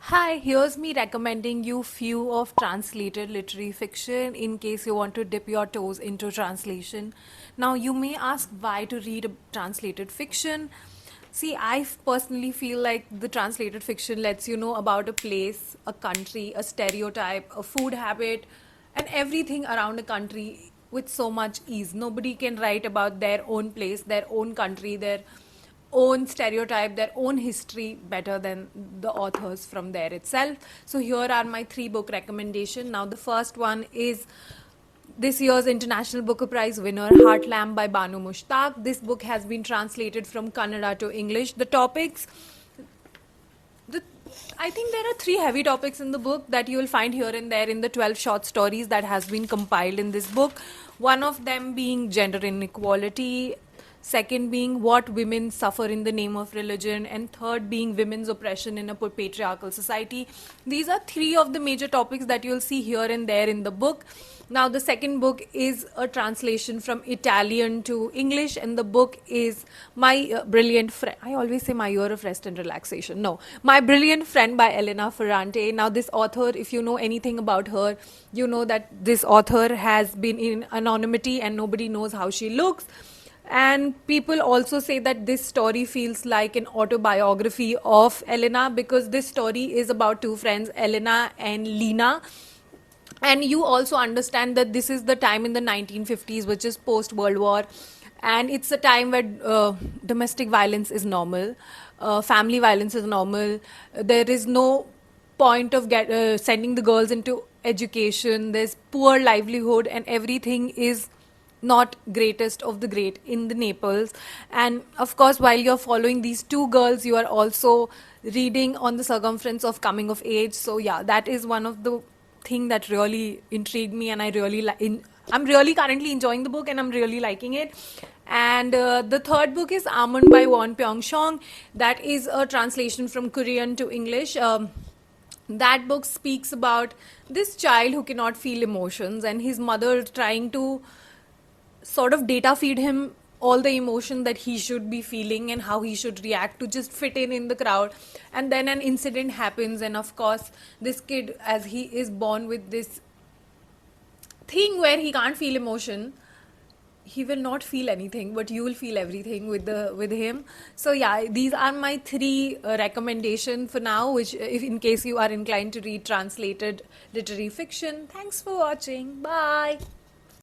Hi, here's me recommending you few of translated literary fiction in case you want to dip your toes into translation. Now, you may ask why to read a translated fiction. See, personally feel like the translated fiction lets you know about a place, a country, a stereotype, a food habit, and everything around a country with so much ease. Nobody can write about their own place, their own country, their own stereotype, their own history better than the authors from there itself. So here are my three book recommendation. Now the first one is this year's International Booker Prize winner Heartland by Banu Mushtaq. This book has been translated from Kannada to English. The topics, the I think there are three heavy topics in the book that you will find here and there in the 12 short stories that has been compiled in this book. One of them being gender inequality, second being what women suffer in the name of religion, and third being women's oppression in a patriarchal society. These are three of the major topics that you'll see here and there in the book. Now the second book is a translation from Italian to English, and the book is My Brilliant Friend. I always say My Year of Rest and Relaxation. No, My Brilliant Friend by Elena Ferrante. Now this author, if you know anything about her, you know that this author has been in anonymity and nobody knows how she looks. And people also say that this story feels like an autobiography of Elena, because this story is about two friends, Elena and Lena. And you also understand that this is the time in the 1950s, which is post World War, and it's a time where domestic violence is normal, family violence is normal. There is no point of sending the girls into education. There's poor livelihood, and everything is not greatest of the great in the Naples. And of course, while you're following these two girls, you are also reading on the circumference of coming of age. So yeah, that is one of the thing that really intrigued me, and I'm really currently enjoying the book and I'm really liking it. And the third book is Almond by Won Pyong Shong. That is a translation from Korean to English. That book speaks about this child who cannot feel emotions, and his mother trying to sort of data feed him all the emotion that he should be feeling and how he should react to just fit in the crowd. And then an incident happens, and of course this kid, as he is born with this thing where he can't feel emotion, he will not feel anything, but you will feel everything with him. So yeah, these are my three recommendation for now, which if in case you are inclined to read translated literary fiction. Thanks for watching. Bye.